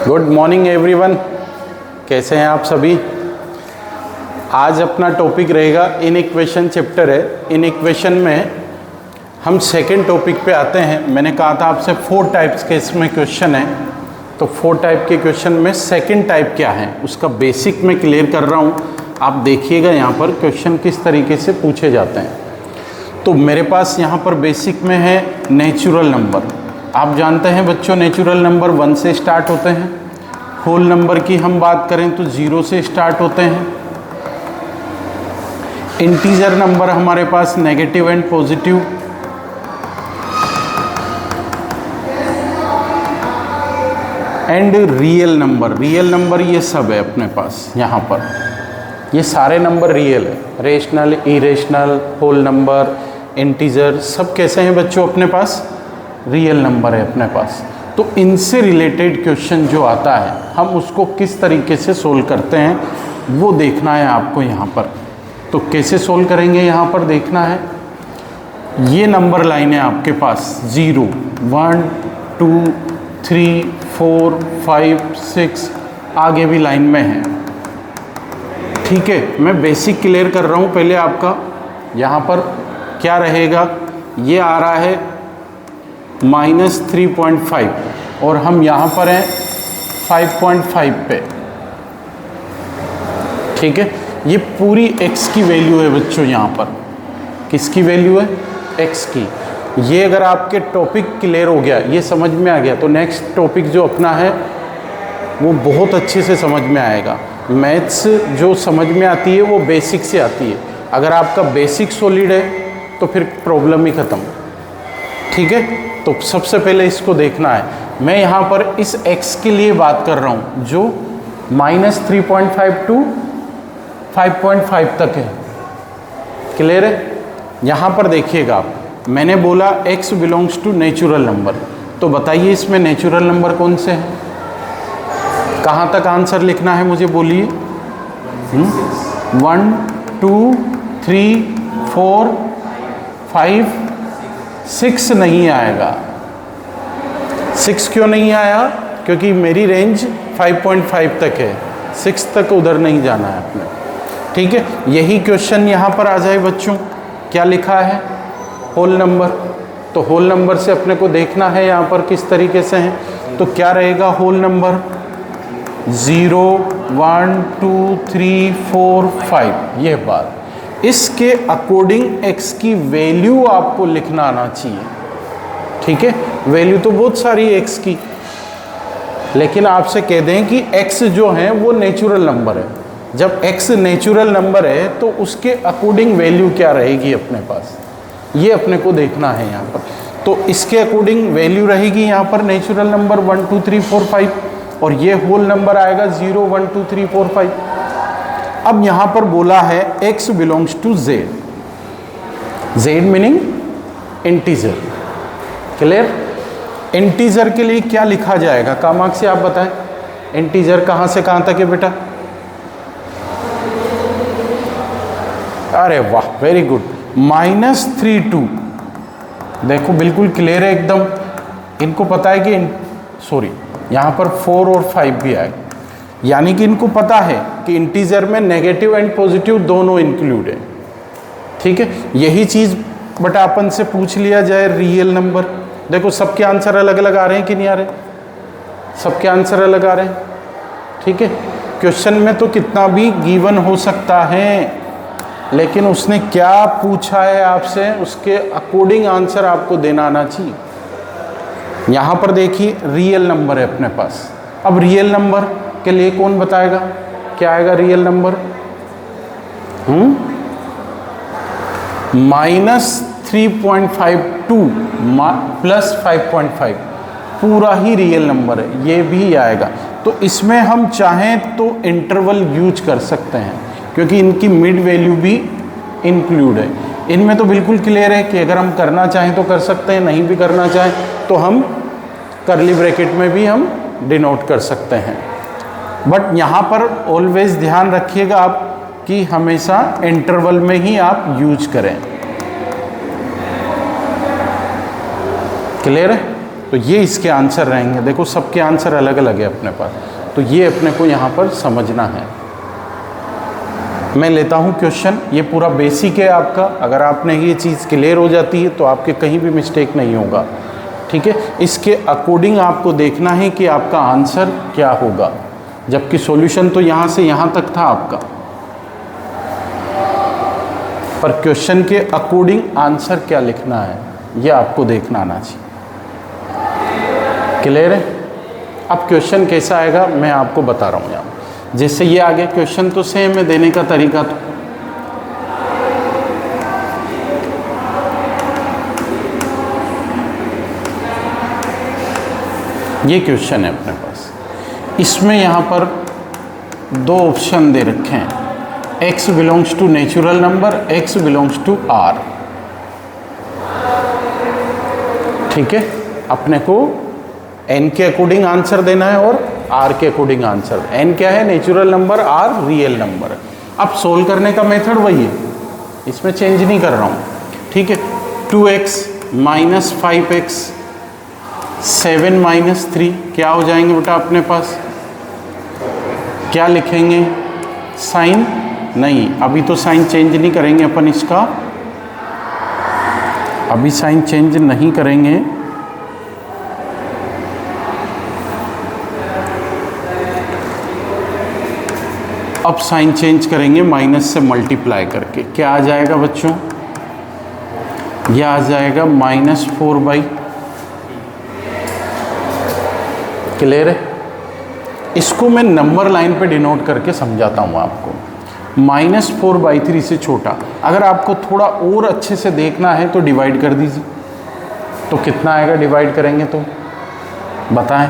Good morning everyone, कैसे हैं आप सभी। आज अपना टॉपिक रहेगा इनइक्वेशन चैप्टर है। इनइक्वेशन में हम सेकंड टॉपिक पे आते हैं। मैंने कहा था आपसे 4 टाइप्स के इसमें क्वेश्चन है, तो 4 टाइप के क्वेश्चन में सेकंड टाइप क्या है उसका बेसिक मैं क्लियर कर रहा हूँ। आप देखिएगा यहाँ पर क्वेश्चन किस तरीके से पूछे जाते हैं। तो मेरे पास यहाँ पर बेसिक में है नेचुरल नंबर। आप जानते हैं बच्चों, नेचुरल नंबर 1 से स्टार्ट होते हैं। होल नंबर की हम बात करें तो 0 से स्टार्ट होते हैं। इंटीजर नंबर हमारे पास negative and positive. And real number ये सब है अपने पास यहाँ पर। ये सारे नंबर रियल है, rational, irrational, whole number, integer, सब कैसे हैं बच्चों अपने पास, रियल नंबर है अपने पास। तो इनसे रिलेटेड क्वेश्चन जो आता है हम उसको किस तरीके से सोल्व करते हैं वो देखना है आपको यहाँ पर। तो कैसे सोल्व करेंगे यहाँ पर देखना है। ये नंबर लाइन है आपके पास 0, 1, 2, 3, 4, 5, 6, आगे भी लाइन में है। ठीक है, मैं बेसिक क्लियर कर रहा हूँ पहले आपका। यहाँ पर क्या रहेगा, ये आ रहा है -3.5 और हम यहाँ पर हैं 5.5 पे। ठीक है, ये पूरी x की वैल्यू है बच्चों। यहाँ पर किसकी वैल्यू है, x की। ये अगर आपके टॉपिक क्लियर हो गया, ये समझ में आ गया, तो नेक्स्ट टॉपिक जो अपना है वो बहुत अच्छे से समझ में आएगा। मैथ्स जो समझ में आती है वो बेसिक से आती है। अगर आपका बेसिक सॉलिड है तो फिर प्रॉब्लम ही ख़त्म। ठीक है, तो सबसे पहले इसको देखना है। मैं यहाँ पर इस x के लिए बात कर रहा हूँ जो -3.5 टू 5.5 तक है। क्लियर है। यहाँ पर देखिएगा आप, मैंने बोला x belongs to natural number. तो बताइए इसमें नेचुरल नंबर कौन से हैं, कहाँ तक आंसर लिखना है मुझे बोलिए। 1, 2, 3, 4, 5, 6 नहीं आएगा। 6 क्यों नहीं आया, क्योंकि मेरी रेंज 5.5 तक है, 6 तक उधर नहीं जाना है अपने। ठीक है, यही क्वेश्चन यहाँ पर आ जाए बच्चों। क्या लिखा है, होल नंबर। तो होल नंबर से अपने को देखना है यहाँ पर किस तरीके से हैं। तो क्या रहेगा होल नंबर, 0, 1, 2, 3, 4, 5। ये बात, इसके अकॉर्डिंग x की वैल्यू आपको लिखना आना चाहिए। ठीक है, वैल्यू तो बहुत सारी है x की, लेकिन आपसे कह दें कि x जो है वो नेचुरल नंबर है। जब x नेचुरल नंबर है तो उसके अकॉर्डिंग वैल्यू क्या रहेगी अपने पास, ये अपने को देखना है यहाँ पर। तो इसके अकॉर्डिंग वैल्यू रहेगी यहाँ पर नेचुरल नंबर 1, 2, 3, 4, 5, और ये होल नंबर आएगा 0, 1, 2, 3, 4, 5। अब यहाँ पर बोला है x belongs to z, z meaning integer. Clear. Integer के लिए क्या लिखा जाएगा, कामाक से आप बताएं। इंटीजर कहाँ से कहाँ तक है बेटा, अरे वाह, वेरी गुड। -3 to, देखो बिल्कुल क्लियर है एकदम। इनको पता है कि सॉरी, यहाँ पर 4 और 5 भी आएगा, यानी कि इनको पता है कि इंटीजर में नेगेटिव एंड पॉजिटिव दोनों इंक्लूड है। ठीक है, यही चीज़ बटा अपन से पूछ लिया जाए रियल नंबर। देखो सबके आंसर अलग अलग आ रहे हैं कि नहीं आ रहे, सबके आंसर अलग आ रहे हैं। ठीक है, क्वेश्चन में तो कितना भी गिवन हो सकता है, लेकिन उसने क्या पूछा है आपसे, उसके अकॉर्डिंग आंसर आपको देना आना चाहिए। यहाँ पर देखिए रियल नंबर है अपने पास। अब रियल नंबर के लिए कौन बताएगा, क्या आएगा रियल नंबर, -3.52 प्लस 5.5, पूरा ही रियल नंबर है, ये भी आएगा। तो इसमें हम चाहें तो इंटरवल यूज कर सकते हैं, क्योंकि इनकी मिड वैल्यू भी इंक्लूड है। इनमें तो बिल्कुल क्लियर है कि अगर हम करना चाहें तो कर सकते हैं, नहीं भी करना चाहें तो हम कर्ली ब्रैकेट में भी हम डिनोट कर सकते हैं। बट यहाँ पर ऑलवेज ध्यान रखिएगा आप कि हमेशा इंटरवल में ही आप यूज करें। क्लियर है। तो ये इसके आंसर रहेंगे। देखो सबके आंसर अलग अलग है अपने पास, तो ये अपने को यहाँ पर समझना है। मैं लेता हूँ क्वेश्चन, ये पूरा बेसिक है आपका। अगर आपने ये चीज़ क्लियर हो जाती है तो आपके कहीं भी मिस्टेक नहीं होगा, ठीक है। इसके अकॉर्डिंग आपको देखना है कि आपका आंसर क्या होगा, जबकि सॉल्यूशन तो यहाँ से यहाँ तक था आपका, पर क्वेश्चन के अकॉर्डिंग आंसर क्या लिखना है ये आपको देखना आना चाहिए। क्लियर है? अब क्वेश्चन कैसा आएगा मैं आपको बता रहा हूँ यहाँ। जैसे ये आगे क्वेश्चन तो सेम है, देने का तरीका तो ये क्वेश्चन है अपने पास। इसमें यहाँ पर दो ऑप्शन दे रखे हैं, x belongs to natural number, x belongs to r। ठीक है, अपने को n के अकॉर्डिंग आंसर देना है और r के अकॉर्डिंग आंसर। n क्या है? Natural number, r real number है। अब सोल्व करने का मेथड वही है, इसमें चेंज नहीं कर रहा हूँ, ठीक है। 2x माइनस 5x 7 माइनस 3 क्या हो जाएंगे बेटा अपने पास? क्या लिखेंगे? साइन नहीं, अभी तो साइन चेंज नहीं करेंगे अपन इसका, अभी साइन चेंज नहीं करेंगे। अब साइन चेंज करेंगे माइनस से मल्टीप्लाई करके। क्या आ जाएगा बच्चों? यह आ जाएगा -4/। क्लियर है? इसको मैं नंबर लाइन पे डिनोट करके समझाता हूँ आपको। -4/3 से छोटा, अगर आपको थोड़ा और अच्छे से देखना है तो डिवाइड कर दीजिए। तो कितना आएगा डिवाइड करेंगे तो? बताएं।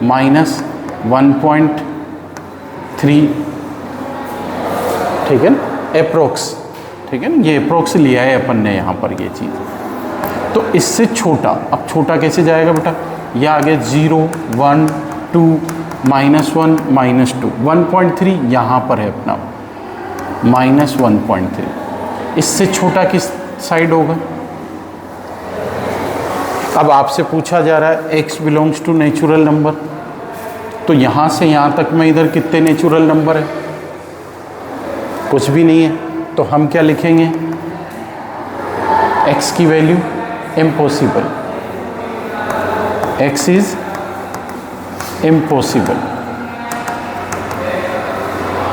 -1.3, ठीक है ना, अप्रोक्स, ठीक है ना, ये अप्रोक्स लिया है अपन ने यहाँ पर ये चीज़। तो इससे छोटा, अब छोटा कैसे जाएगा बेटा? यह आ गया 0, 1, 2, -1, -2, 1.3 यहाँ पर है अपना, -1.3। इससे छोटा किस साइड होगा? अब आपसे पूछा जा रहा है x belongs to natural number, तो यहाँ से यहाँ तक में इधर कितने नेचुरल नंबर है? कुछ भी नहीं है, तो हम क्या लिखेंगे? x की value impossible, x is impossible,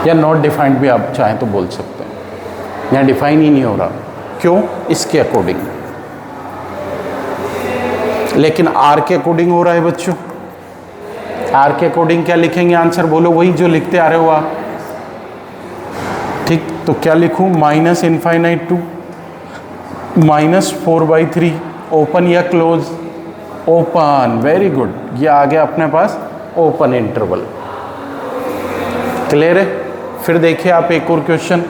या नॉट डिफाइंड भी आप चाहें तो बोल सकते हैं। यहाँ डिफाइन ही नहीं हो रहा, क्यों? इसके अकॉर्डिंग, लेकिन r के अकॉर्डिंग हो रहा है बच्चों। r के अकॉर्डिंग क्या लिखेंगे आंसर? बोलो, वही जो लिखते आ रहे हो आप, ठीक। तो क्या लिखूं? -∞ टू -4/3, ओपन या क्लोज? ओपन, वेरी गुड, ये आ गया अपने पास ओपन इंटरवल। क्लियर है? फिर देखिए आप एक और क्वेश्चन,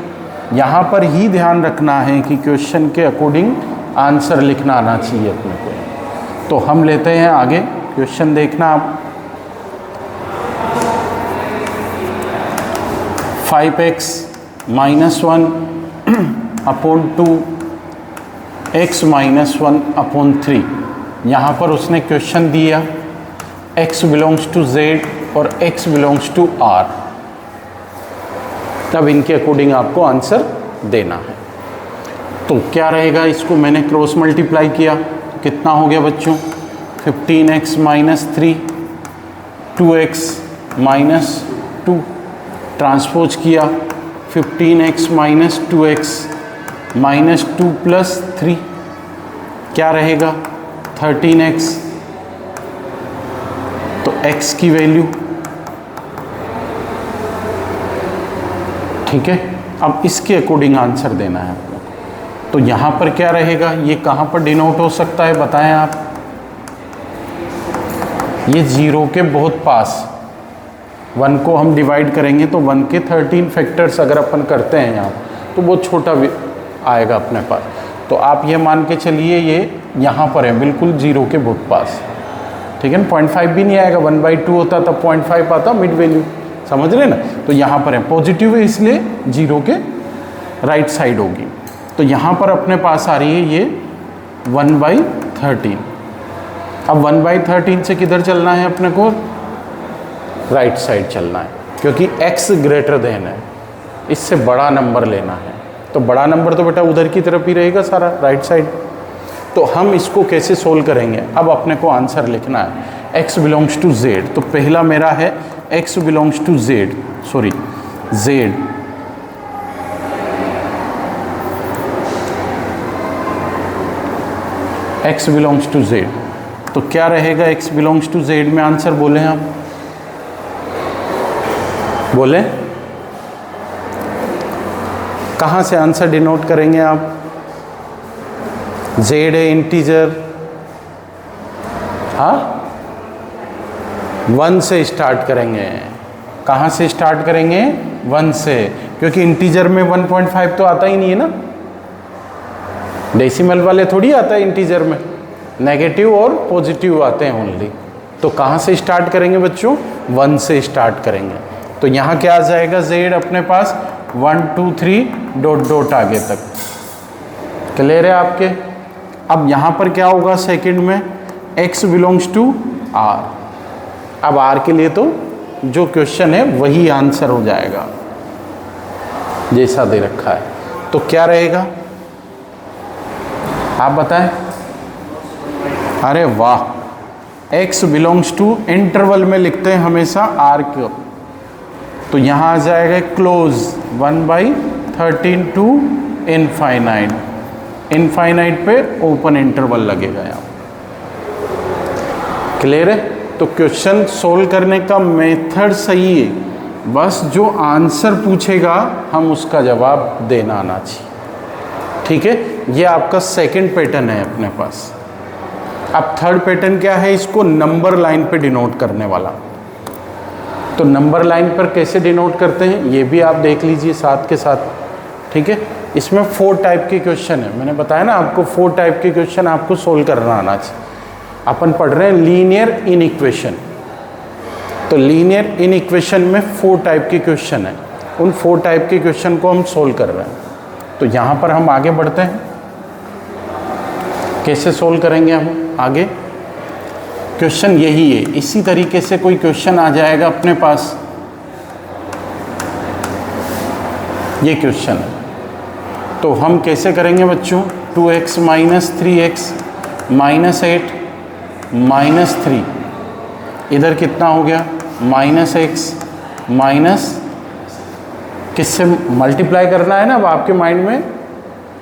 यहाँ पर ही ध्यान रखना है कि क्वेश्चन के अकॉर्डिंग आंसर लिखना आना चाहिए अपने को। तो हम लेते हैं आगे क्वेश्चन, देखना आप। 5x -1 upon 2 x -1 upon 3। यहाँ पर उसने क्वेश्चन दिया x बिलोंग्स टू z और x बिलोंग्स टू r, तब इनके अकॉर्डिंग आपको आंसर देना है। तो क्या रहेगा? इसको मैंने क्रॉस मल्टीप्लाई किया, तो कितना हो गया बच्चों? 15x -3 2x -2, ट्रांसपोज किया 15x -2x -2 + 3, क्या रहेगा? 13x। तो x की वैल्यू, ठीक है। अब इसके अकॉर्डिंग आंसर देना है आपको। तो यहाँ पर क्या रहेगा? ये कहाँ पर डिनोट हो सकता है बताएं आप? ये 0 के बहुत पास। 1 को हम डिवाइड करेंगे तो 1 के 13 फैक्टर्स अगर अपन करते हैं यहाँ, तो बहुत छोटा आएगा अपने पास। तो आप ये मान के चलिए ये यहाँ पर है, बिल्कुल 0 के बहुत पास, ठीक है ना। 0.5 भी नहीं आएगा, 1/2 होता तब 0.5 आता मिड वैल्यू, समझ रहे ना। तो यहाँ पर है, पॉजिटिव है इसलिए 0 के राइट साइड होगी। तो यहाँ पर अपने पास आ रही है ये 1/13, अब 1/13 से किधर चलना है अपने को? राइट साइड चलना है, क्योंकि x ग्रेटर देन है, इससे बड़ा नंबर लेना है। तो बड़ा नंबर तो बेटा उधर की तरफ ही रहेगा सारा, राइट साइड। तो हम इसको कैसे सोल्व करेंगे? अब अपने को आंसर लिखना है x बिलोंग्स टू z। तो पहला मेरा है x belongs to z, sorry z, x belongs to z। तो क्या रहेगा x बिलोंग्स टू z में? आंसर बोले हम, बोले कहाँ से आंसर डिनोट करेंगे आप? z है इंटीजर, हाँ 1 से स्टार्ट करेंगे। कहाँ से स्टार्ट करेंगे? 1 से, क्योंकि इंटीजर में 1.5 तो आता ही नहीं है ना, डेसिमल वाले थोड़ी आता है इंटीजर में, नेगेटिव और पॉजिटिव आते हैं ओनली। तो कहाँ से स्टार्ट करेंगे बच्चों? 1 से स्टार्ट करेंगे। तो यहाँ क्या आ जाएगा? z अपने पास 1 2 3 डॉट डॉट आगे तक। क्लियर है आपके? अब यहाँ पर क्या होगा सेकंड में? x belongs to r। अब r के लिए तो जो क्वेश्चन है वही आंसर हो जाएगा जैसा दे रखा है। तो क्या रहेगा आप बताएं? अरे वाह, x बिलोंग्स टू इंटरवल में लिखते हैं हमेशा r को, तो यहाँ आ जाएगा क्लोज 1/13 टू इनफाइनाइट। इनफाइनाइट पे ओपन इंटरवल लगेगा यहाँ। क्लियर है? तो क्वेश्चन सोल्व करने का मेथड सही है, बस जो आंसर पूछेगा हम उसका जवाब देना आना चाहिए। ठीक है, ये आपका सेकंड पैटर्न है अपने पास। अब थर्ड पैटर्न क्या है? इसको नंबर लाइन पे डिनोट करने वाला। तो नंबर लाइन पर कैसे डिनोट करते हैं ये भी आप देख लीजिए साथ के साथ। ठीक है, इसमें 4 टाइप के क्वेश्चन है, मैंने बताया ना आपको 4 टाइप के क्वेश्चन आपको सोल्व करना आना चाहिए। अपन पढ़ रहे हैं लीनियर इन इक्वेशन, तो लीनियर इन इक्वेशन में 4 टाइप के क्वेश्चन है, उन 4 टाइप के क्वेश्चन को हम सोल्व कर रहे हैं। तो यहाँ पर हम आगे बढ़ते हैं, कैसे सोल्व करेंगे हम आगे? क्वेश्चन यही है, इसी तरीके से कोई क्वेश्चन आ जाएगा अपने पास, ये क्वेश्चन है, तो हम कैसे करेंगे बच्चों? 2x minus 3x minus 8 minus 3, इधर कितना हो गया? माइनस x माइनस, किससे मल्टीप्लाई करना है ना, अब आपके माइंड में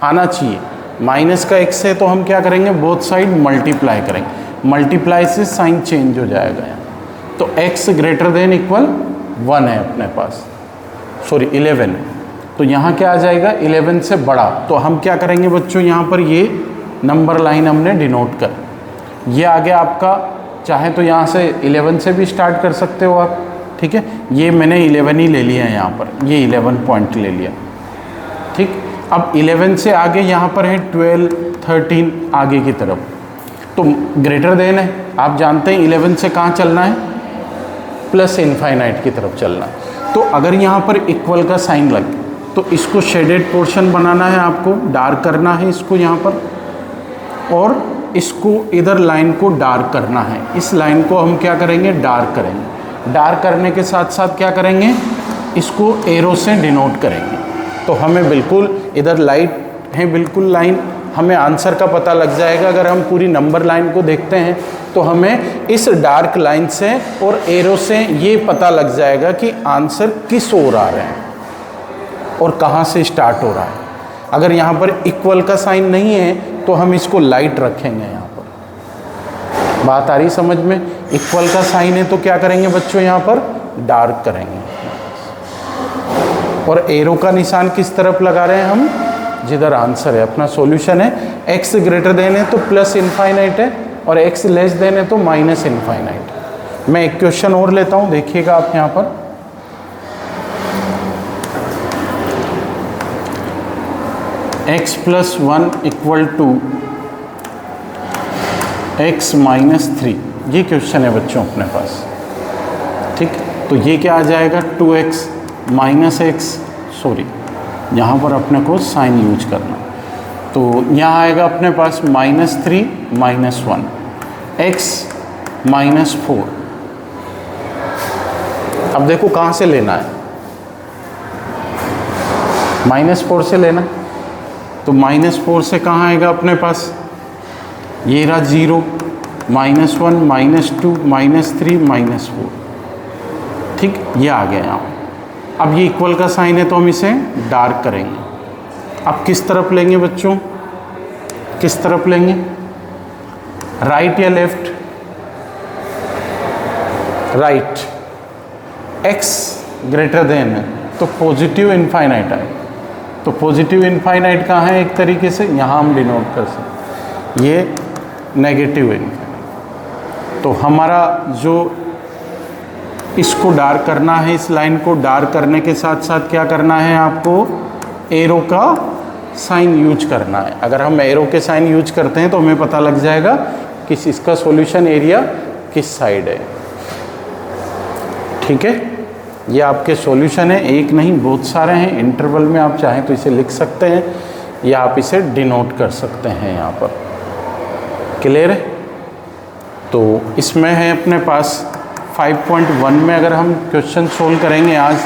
आना चाहिए। माइनस का x है तो हम क्या करेंगे? बोथ साइड मल्टीप्लाई करेंगे, मल्टीप्लाई से साइन चेंज हो जाएगा यहाँ। तो x ग्रेटर देन इक्वल 1 है अपने पास, सॉरी 11 है, तो यहाँ क्या आ जाएगा? 11 से बड़ा। तो हम क्या करेंगे बच्चों? यहाँ पर ये नंबर लाइन हमने डिनोट कर, ये आ गया आपका, चाहे तो यहाँ से 11 से भी स्टार्ट कर सकते हो आप। ठीक है, ये मैंने 11 ही ले लिया है यहाँ पर, ये 11 पॉइंट ले लिया। ठीक, अब 11 से आगे यहाँ पर है 12 13 आगे की तरफ, तो ग्रेटर देन है, आप जानते हैं 11 से कहाँ चलना है? प्लस इनफाइनाइट की तरफ चलना है। तो अगर यहाँ पर इक्वल का साइन लगे तो इसको शेडेड पोर्शन बनाना है आपको, डार्क करना है इसको यहाँ पर, और इसको इधर लाइन को डार्क करना है। इस लाइन को हम क्या करेंगे? डार्क करेंगे। डार्क करने के साथ साथ क्या करेंगे? इसको एरो से डिनोट करेंगे। तो हमें बिल्कुल इधर लाइट है, बिल्कुल लाइन, हमें आंसर का पता लग जाएगा। अगर हम पूरी नंबर लाइन को देखते हैं तो हमें इस डार्क लाइन से और एरो से ये पता लग जाएगा कि आंसर किस ओर आ रहे हैं और कहाँ से स्टार्ट हो रहा है। अगर यहाँ पर इक्वल का साइन नहीं है तो हम इसको लाइट रखेंगे यहाँ पर। बात आ रही समझ में? इक्वल का साइन है तो क्या करेंगे बच्चों? यहाँ पर डार्क करेंगे, और एरो का निशान किस तरफ लगा रहे हैं हम? जिधर आंसर है। अपना सॉल्यूशन है, x ग्रेटर देन है तो प्लस इनफाइनाइट है, और x लेस देन है तो माइनस इनफाइनाइट। मैं एक क्वेश्चन और लेता हूँ, देखिएगा आप यहाँ पर। x plus 1 equal to x minus 3, ये क्वेश्चन है बच्चों अपने पास। ठीक, तो ये क्या आ जाएगा? 2x माइनस x, सॉरी यहाँ पर अपने को साइन यूज करना, तो यहाँ आएगा अपने पास -3 -1। x minus 4। अब देखो कहाँ से लेना है, -4 से लेना, तो -4 से कहाँ आएगा अपने पास, ये रहा 0, -1, -2, -3, -4, ठीक, ये आ गया यहाँ। अब ये इक्वल का साइन है तो हम इसे डार्क करेंगे। अब किस तरफ लेंगे बच्चों, किस तरफ लेंगे, राइट या left, right, x greater than है तो पॉजिटिव इनफाइनाइट आए, तो पॉजिटिव इनफाइनाइट कहाँ है, एक तरीके से यहाँ हम डिनोट कर सकते, ये नेगेटिव इनफाइनाइट। तो हमारा जो इसको डार्क करना है, इस लाइन को डार्क करने के साथ साथ क्या करना है आपको, एरो का साइन यूज करना है। अगर हम एरो के साइन यूज करते हैं तो हमें पता लग जाएगा कि इसका सॉल्यूशन एरिया किस साइड है, ठीक है। ये आपके सॉल्यूशन है, एक नहीं बहुत सारे हैं, इंटरवल में आप चाहें तो इसे लिख सकते हैं या आप इसे डिनोट कर सकते हैं यहाँ पर, क्लियर है। तो इसमें है अपने पास 5.1 में अगर हम क्वेश्चन सोल्व करेंगे आज,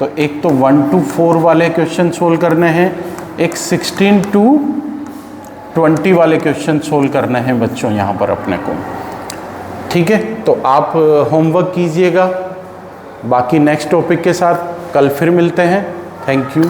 तो एक तो 1 to 4 वाले क्वेश्चन सोल्व करने हैं, एक 16 to 20 वाले क्वेश्चन सोल्व करने हैं बच्चों यहाँ पर अपने को, ठीक है। तो आप होमवर्क कीजिएगा, बाकी नेक्स्ट टॉपिक के साथ कल फिर मिलते हैं। Thank you.